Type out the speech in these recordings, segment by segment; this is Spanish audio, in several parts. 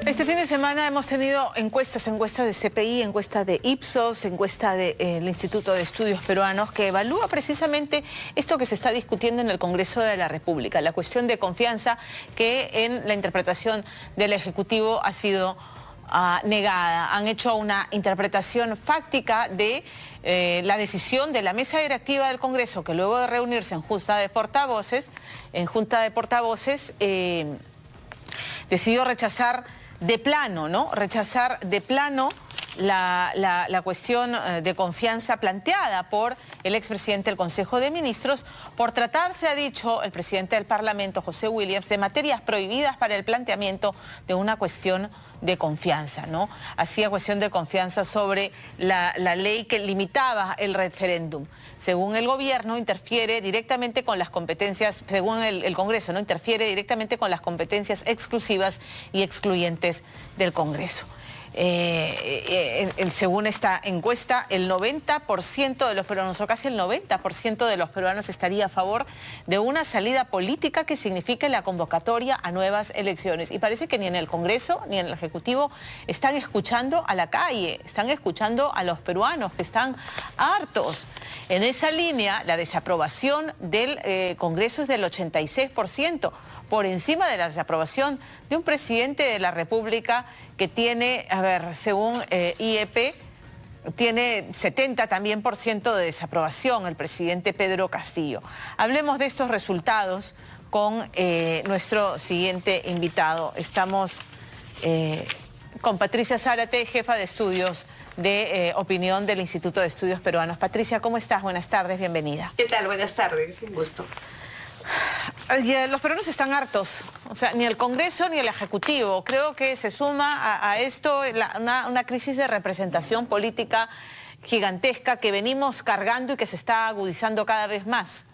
Este fin de semana hemos tenido encuestas de CPI, encuesta de Ipsos, encuesta del Instituto de Estudios Peruanos, que evalúa precisamente esto que se está discutiendo en el Congreso de la República, la cuestión de confianza que en la interpretación del Ejecutivo ha sido negada. Han hecho una interpretación fáctica de la decisión de la mesa directiva del Congreso, que luego de reunirse en Junta de Portavoces, decidió rechazar de plano, ¿no? Rechazar de plano la cuestión de confianza planteada por el expresidente del Consejo de Ministros por tratarse, ha dicho el presidente del Parlamento, José Williams, de materias prohibidas para el planteamiento de una cuestión de confianza, ¿no? Hacía cuestión de confianza sobre la ley que limitaba el referéndum. Según el gobierno, interfiere directamente con las competencias, según el Congreso, ¿no? Interfiere directamente con las competencias exclusivas y excluyentes del Congreso. Según esta encuesta, el 90% de los peruanos, o casi el 90% de los peruanos estaría a favor de una salida política que signifique la convocatoria a nuevas elecciones. Y parece que ni en el Congreso ni en el Ejecutivo están escuchando a la calle, están escuchando a los peruanos que están hartos. En esa línea, la desaprobación del Congreso es del 86%, por encima de la desaprobación de un presidente de la República que tiene, según IEP, tiene 70% también de desaprobación, el presidente Pedro Castillo. Hablemos de estos resultados con nuestro siguiente invitado. Estamos con Patricia Zárate, jefa de estudios de opinión del Instituto de Estudios Peruanos. Patricia, ¿cómo estás? Buenas tardes, bienvenida. ¿Qué tal? Buenas tardes, un gusto. Los peruanos están hartos, o sea, ni el Congreso ni el Ejecutivo. Creo que se suma a esto una crisis de representación política gigantesca que venimos cargando y que se está agudizando cada vez más.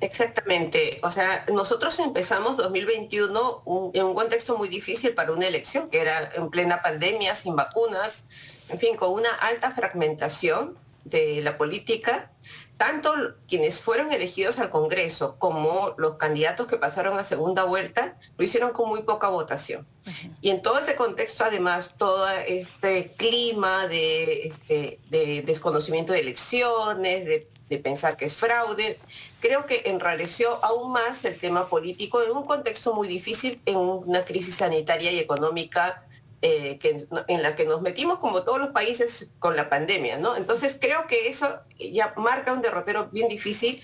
Exactamente, o sea, nosotros empezamos 2021 en un contexto muy difícil para una elección, que era en plena pandemia, sin vacunas, en fin, con una alta fragmentación de la política. Tanto quienes fueron elegidos al Congreso como los candidatos que pasaron a segunda vuelta lo hicieron con muy poca votación. Y en todo ese contexto, además, todo este clima de desconocimiento de elecciones, de pensar que es fraude, creo que enrareció aún más el tema político en un contexto muy difícil, en una crisis sanitaria y económica en la que nos metimos como todos los países con la pandemia, ¿no? Entonces creo que eso ya marca un derrotero bien difícil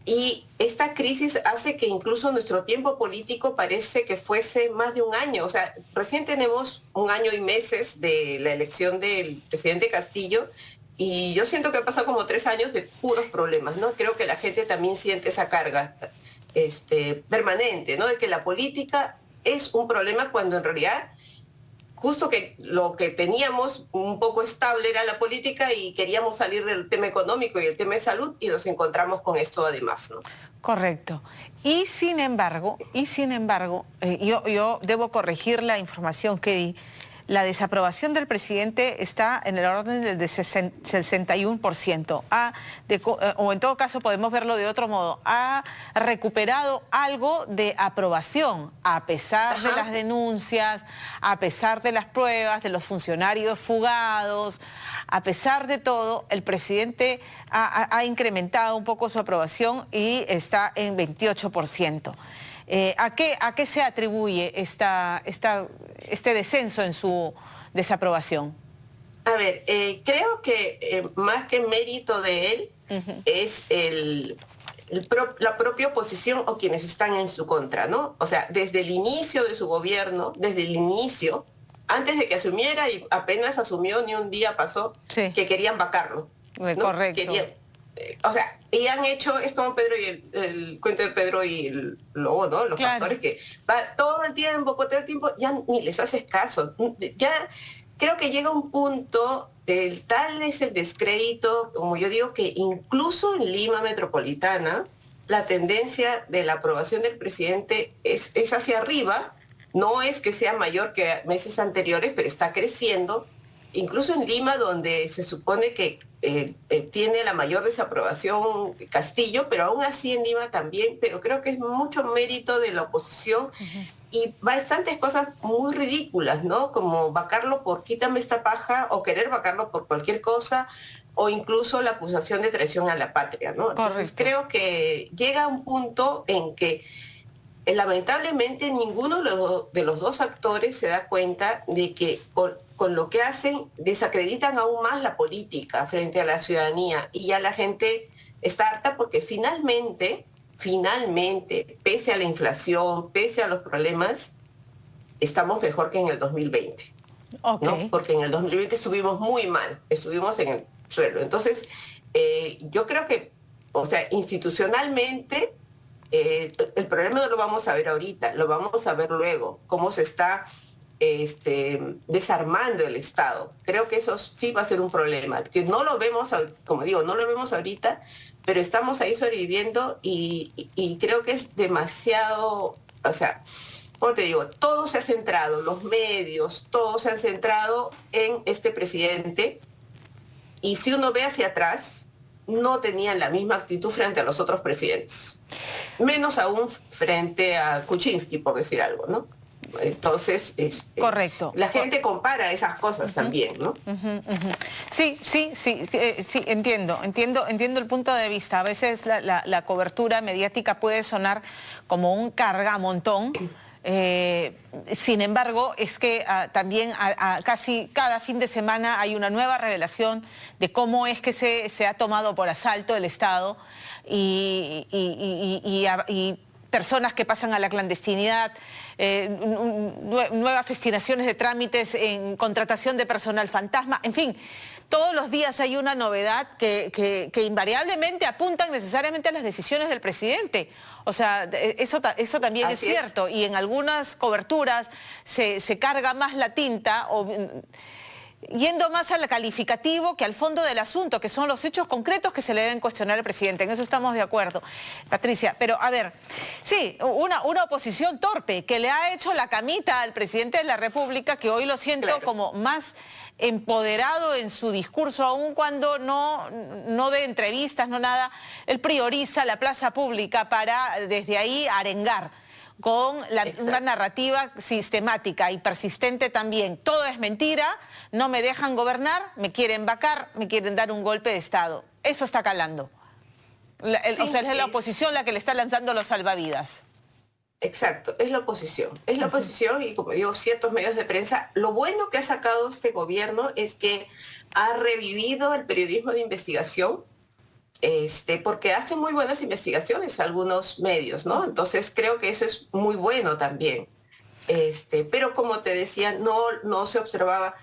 y esta crisis hace que incluso nuestro tiempo político parece que fuese más de un año. O sea, recién tenemos un año y meses de la elección del presidente Castillo y yo siento que ha pasado como 3 años de puros problemas, ¿no? Creo que la gente también siente esa carga permanente, ¿no? De que la política es un problema cuando en realidad justo que lo que teníamos un poco estable era la política y queríamos salir del tema económico y el tema de salud y nos encontramos con esto además, ¿no? Correcto. Y sin embargo, yo debo corregir la información que di. La desaprobación del presidente está en el orden del 61%. O en todo caso podemos verlo de otro modo. Ha recuperado algo de aprobación a pesar de las denuncias, a pesar de las pruebas, de los funcionarios fugados. A pesar de todo, el presidente ha incrementado un poco su aprobación y está en 28%. ¿A qué se atribuye este descenso en su desaprobación? A ver, creo que más que mérito de él es la propia oposición o quienes están en su contra, ¿no? O sea, desde el inicio de su gobierno, antes de que asumiera y apenas asumió, ni un día pasó, que querían vacarlo, ¿no? Correcto. O sea, y han hecho, es como Pedro y el cuento de Pedro y el lobo, ¿no? Los pastores que va todo el tiempo, ya ni les haces caso. Ya creo que llega un punto tal es el descrédito, como yo digo, que incluso en Lima metropolitana, la tendencia de la aprobación del presidente es hacia arriba. No es que sea mayor que meses anteriores, pero está creciendo. Incluso en Lima, donde se supone que tiene la mayor desaprobación Castillo, pero aún así en Lima también, pero creo que es mucho mérito de la oposición y bastantes cosas muy ridículas, ¿no? Como vacarlo por quítame esta paja o querer vacarlo por cualquier cosa o incluso la acusación de traición a la patria, ¿no? Entonces creo que llega un punto en que lamentablemente ninguno de los dos actores se da cuenta de que con lo que hacen desacreditan aún más la política frente a la ciudadanía y ya la gente está harta porque finalmente, pese a la inflación, pese a los problemas, estamos mejor que en el 2020, ¿no? Porque en el 2020 estuvimos muy mal, estuvimos en el suelo. Entonces, yo creo que, o sea, institucionalmente, el problema no lo vamos a ver ahorita, lo vamos a ver luego, cómo se está desarmando el Estado. Creo que eso sí va a ser un problema, que no lo vemos, como digo, no lo vemos ahorita, pero estamos ahí sobreviviendo y creo que es demasiado, o sea, como te digo, todo se ha centrado, los medios, todo se han centrado en este presidente y si uno ve hacia atrás, no tenían la misma actitud frente a los otros presidentes. Menos aún frente a Kuczynski, por decir algo, ¿no? Entonces, correcto. La gente compara esas cosas también, ¿no? Sí, entiendo el punto de vista. A veces la cobertura mediática puede sonar como un cargamontón. Sin embargo, es que también casi cada fin de semana hay una nueva revelación de cómo es que se ha tomado por asalto el Estado y personas que pasan a la clandestinidad, nuevas destinaciones de trámites en contratación de personal fantasma, en fin. Todos los días hay una novedad que invariablemente apuntan necesariamente a las decisiones del presidente. O sea, eso también es cierto. Y en algunas coberturas se carga más la tinta, yendo más al calificativo que al fondo del asunto, que son los hechos concretos que se le deben cuestionar al presidente. En eso estamos de acuerdo, Patricia. Pero, a ver, sí, una oposición torpe que le ha hecho la camita al presidente de la República, que hoy lo siento como más empoderado en su discurso, aun cuando no de entrevistas, no nada. Él prioriza la plaza pública para desde ahí arengar con una narrativa sistemática y persistente también. Todo es mentira, no me dejan gobernar, me quieren vacar, me quieren dar un golpe de Estado. Eso está calando. O sea, es la oposición la que le está lanzando los salvavidas. Exacto, es la oposición. Es la oposición y, como digo, ciertos medios de prensa. Lo bueno que ha sacado este gobierno es que ha revivido el periodismo de investigación, porque hacen muy buenas investigaciones algunos medios, ¿no? Entonces creo que eso es muy bueno también. Pero como te decía, no se observaba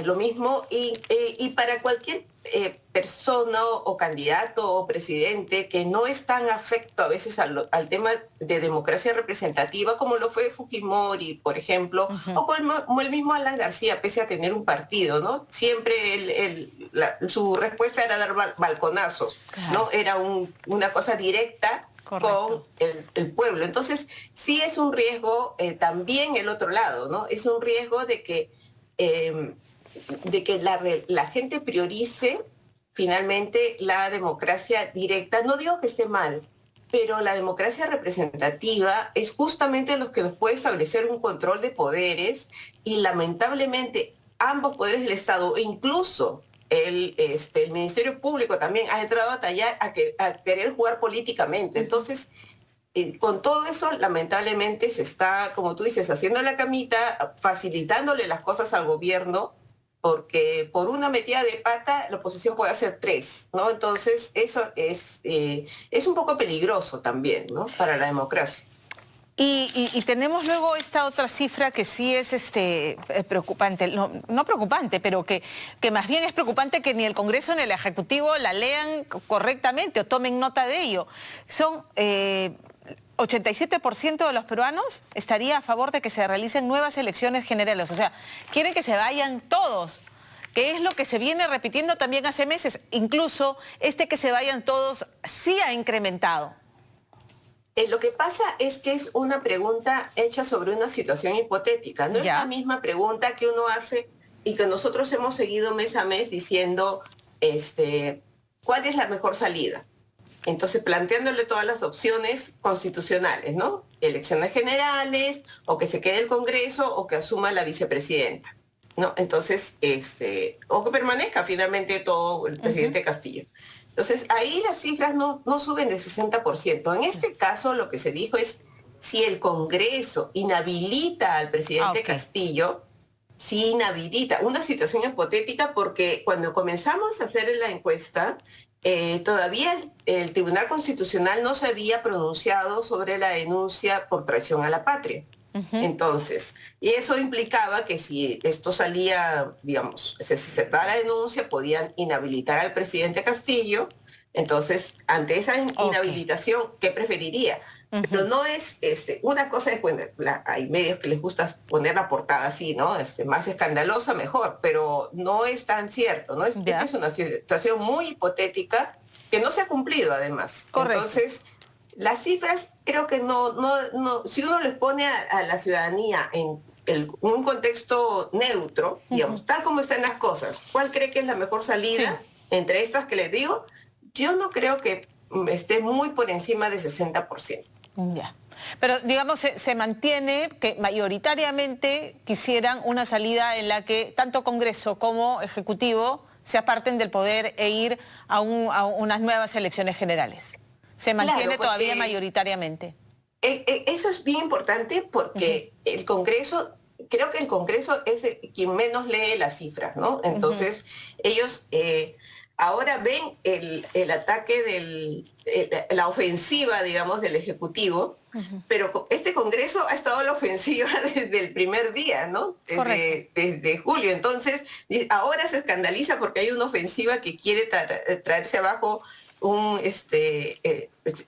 lo mismo y para cualquier persona o candidato o presidente que no es tan afecto a veces al tema de democracia representativa como lo fue Fujimori, por ejemplo, o como el mismo Alan García, pese a tener un partido, ¿no? Siempre su respuesta era dar balconazos, ¿no? Era una cosa directa. Correcto. Con el pueblo. Entonces, sí es un riesgo también el otro lado, ¿no? Es un riesgo de que la gente priorice finalmente la democracia directa. No digo que esté mal, pero la democracia representativa es justamente lo que nos puede establecer un control de poderes y lamentablemente ambos poderes del Estado, e incluso el Ministerio Público también ha entrado a batallar a querer jugar políticamente. Entonces, con todo eso, lamentablemente se está, como tú dices, haciendo la camita, facilitándole las cosas al gobierno, porque por una metida de pata la oposición puede hacer 3, ¿no? Entonces eso es un poco peligroso también, ¿no? Para la democracia. Y tenemos luego esta otra cifra que sí es preocupante, no preocupante, pero que más bien es preocupante que ni el Congreso ni el Ejecutivo la lean correctamente o tomen nota de ello. Son 87% de los peruanos estaría a favor de que se realicen nuevas elecciones generales. O sea, quieren que se vayan todos, que es lo que se viene repitiendo también hace meses. Incluso que se vayan todos sí ha incrementado. Lo que pasa es que es una pregunta hecha sobre una situación hipotética. No es la misma pregunta que uno hace y que nosotros hemos seguido mes a mes diciendo ¿cuál es la mejor salida? Entonces, planteándole todas las opciones constitucionales, ¿no? Elecciones generales, o que se quede el Congreso, o que asuma la vicepresidenta, ¿no? Entonces, o que permanezca finalmente todo el presidente Castillo. Entonces, ahí las cifras no suben de 60%. En este caso, lo que se dijo es, si el Congreso inhabilita al presidente Castillo, sí inhabilita, una situación hipotética, porque cuando comenzamos a hacer la encuesta, todavía el Tribunal Constitucional no se había pronunciado sobre la denuncia por traición a la patria. Entonces, y eso implicaba que si esto salía, digamos, se aceptaba la denuncia, podían inhabilitar al presidente Castillo. Entonces, ante esa inhabilitación, ¿qué preferiría? Pero no es, una cosa es, bueno, hay medios que les gusta poner la portada así, ¿no? Más escandalosa, mejor, pero no es tan cierto, ¿no? Esta es una situación muy hipotética que no se ha cumplido, además. Correcto. Entonces, las cifras creo que no, si uno les pone a la ciudadanía en un contexto neutro, digamos, tal como están las cosas, ¿cuál cree que es la mejor salida entre estas que les digo? Yo no creo que esté muy por encima de 60%. Ya. Pero, digamos, se mantiene que mayoritariamente quisieran una salida en la que tanto Congreso como Ejecutivo se aparten del poder e ir a unas nuevas elecciones generales. Se mantiene todavía mayoritariamente. Eso es bien importante porque el Congreso, creo que el Congreso es quien menos lee las cifras, ¿no? Entonces, ellos ahora ven el ataque la ofensiva, digamos, del Ejecutivo, pero este Congreso ha estado a la ofensiva desde el primer día, ¿no? Desde julio. Entonces, ahora se escandaliza porque hay una ofensiva que quiere traerse abajo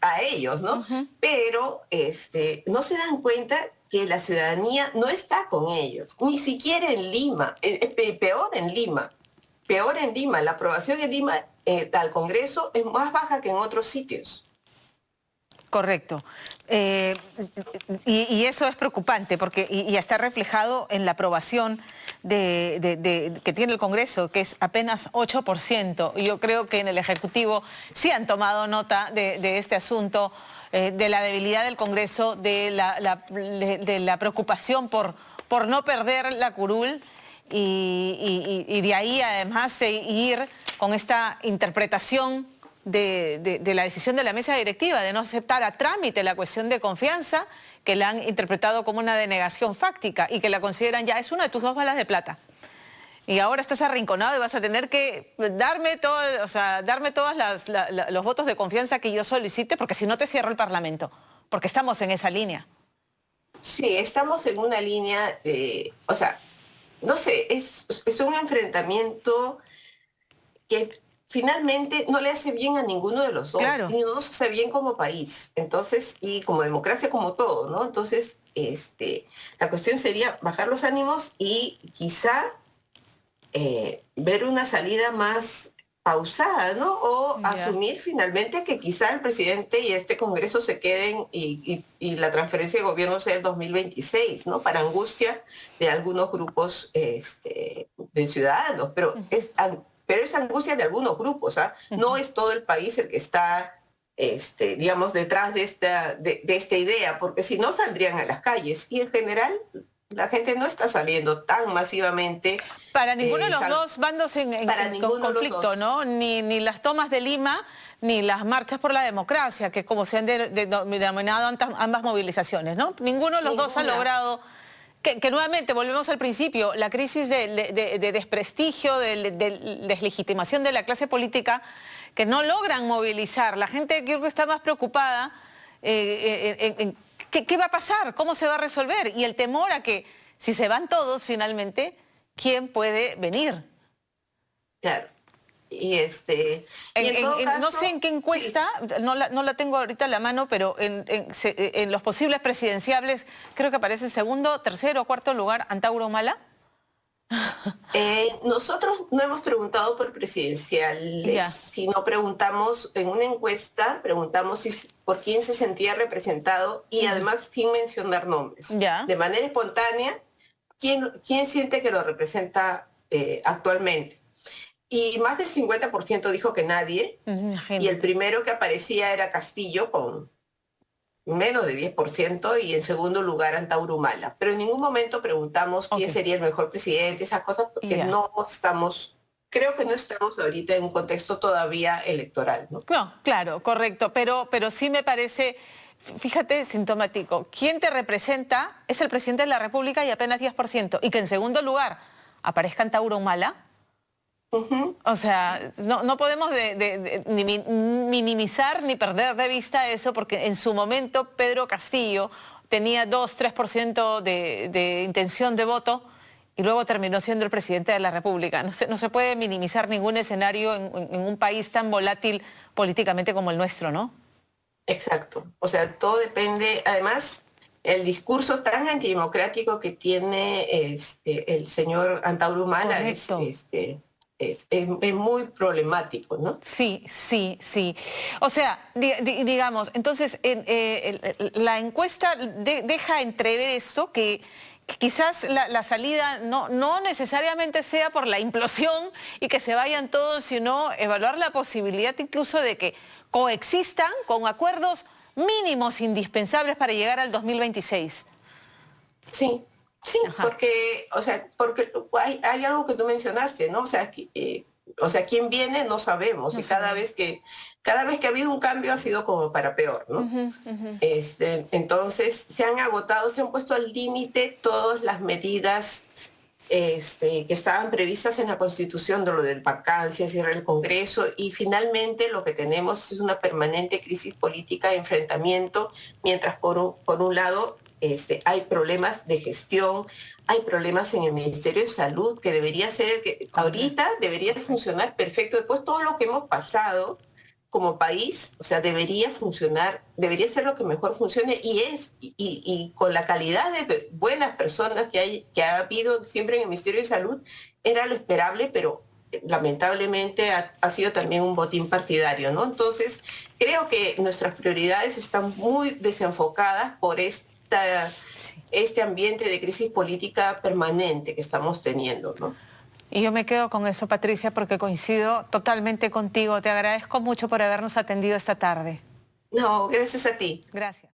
a ellos, ¿no? Pero no se dan cuenta que la ciudadanía no está con ellos, ni siquiera en Lima, peor en Lima. Peor en Lima, la aprobación en Lima al Congreso es más baja que en otros sitios. Correcto. Y eso es preocupante porque y está reflejado en la aprobación que tiene el Congreso, que es apenas 8%. Y yo creo que en el Ejecutivo sí han tomado nota de este asunto, de la debilidad del Congreso, de la preocupación por no perder la curul. Y de ahí además ir con esta interpretación de la decisión de la mesa directiva de no aceptar a trámite la cuestión de confianza, que la han interpretado como una denegación fáctica y que la consideran ya es una de tus 2 balas de plata. Y ahora estás arrinconado y vas a tener que darme todos los votos de confianza que yo solicite, porque si no te cierro el Parlamento, porque estamos en esa línea. Sí, estamos en una línea de, no sé, es un enfrentamiento que finalmente no le hace bien a ninguno de los dos, ni no nos hace bien como país, entonces, y como democracia, como todo, ¿no? Entonces, la cuestión sería bajar los ánimos y quizá ver una salida más pausada, ¿no? O asumir finalmente que quizá el presidente y este Congreso se queden y la transferencia de gobierno sea el 2026, ¿no? Para angustia de algunos grupos de ciudadanos, pero es angustia de algunos grupos, ¿ah? No es todo el país el que está, digamos, detrás de esta idea, porque si no saldrían a las calles y en general la gente no está saliendo tan masivamente. Para ninguno de los dos bandos en conflicto, ¿no? Ni las tomas de Lima, ni las marchas por la democracia, que como se han denominado ambas movilizaciones, ¿no? Ninguno de los dos ha logrado que nuevamente, volvemos al principio, la crisis de desprestigio, de deslegitimación de la clase política, que no logran movilizar. La gente creo que está más preocupada en ¿qué va a pasar? ¿Cómo se va a resolver? Y el temor a que si se van todos finalmente, ¿quién puede venir? Claro. No sé en qué encuesta, no la tengo ahorita en la mano, pero en los posibles presidenciables creo que aparece en segundo, tercero o cuarto lugar Antauro Humala. Nosotros no hemos preguntado por presidenciales, sino preguntamos en una encuesta, preguntamos por quién se sentía representado y además sin mencionar nombres. De manera espontánea, ¿quién siente que lo representa actualmente? Y más del 50% dijo que nadie, y el Imagínate. primero que aparecía era Castillo con menos de 10% y en segundo lugar Antauro Humala. Pero en ningún momento preguntamos Ok, quién sería el mejor presidente, esas cosas, porque ya. no estamos, creo que no estamos ahorita en un contexto todavía electoral, ¿no? No, claro, correcto, pero sí me parece, fíjate, sintomático. ¿Quién te representa? Es el presidente de la República y apenas 10%. Y que en segundo lugar aparezca Antauro Humala. Ujú. O sea, no podemos ni minimizar ni perder de vista eso, porque en su momento Pedro Castillo tenía 2, 3% de intención de voto y luego terminó siendo el presidente de la República. No se puede minimizar ningún escenario en un país tan volátil políticamente como el nuestro, ¿no? Exacto. O sea, todo depende, además, el discurso tan antidemocrático que tiene el señor Antauro Humala Correcto. es muy problemático, ¿no? Sí, sí, sí. O sea, digamos, entonces la encuesta deja entrever esto, que quizás la salida no necesariamente sea por la implosión y que se vayan todos, sino evaluar la posibilidad incluso de que coexistan con acuerdos mínimos indispensables para llegar al 2026. Sí, sí, Ajá. porque, o sea, porque hay algo que tú mencionaste, ¿no? O sea, quién viene no sabemos No y sabemos. cada vez que ha habido un cambio ha sido como para peor, ¿no? Ujú, ujú. Entonces se han agotado, se han puesto al límite todas las medidas que estaban previstas en la Constitución, de lo del vacancia, cierre del Congreso, y finalmente lo que tenemos es una permanente crisis política de enfrentamiento, mientras por un lado hay problemas de gestión, hay problemas en el Ministerio de Salud, que debería ser el que Correcto, ahorita debería correcto. funcionar perfecto. Después todo lo que hemos pasado como país, o sea, debería funcionar, debería ser lo que mejor funcione y con la calidad de buenas personas que ha habido siempre en el Ministerio de Salud, era lo esperable, pero lamentablemente ha sido también un botín partidario, ¿no? Entonces, creo que nuestras prioridades están muy desenfocadas por Sí. este ambiente de crisis política permanente que estamos teniendo, ¿no? Y yo me quedo con eso, Patricia, porque coincido totalmente contigo. Te agradezco mucho por habernos atendido esta tarde. No, gracias a ti. Gracias.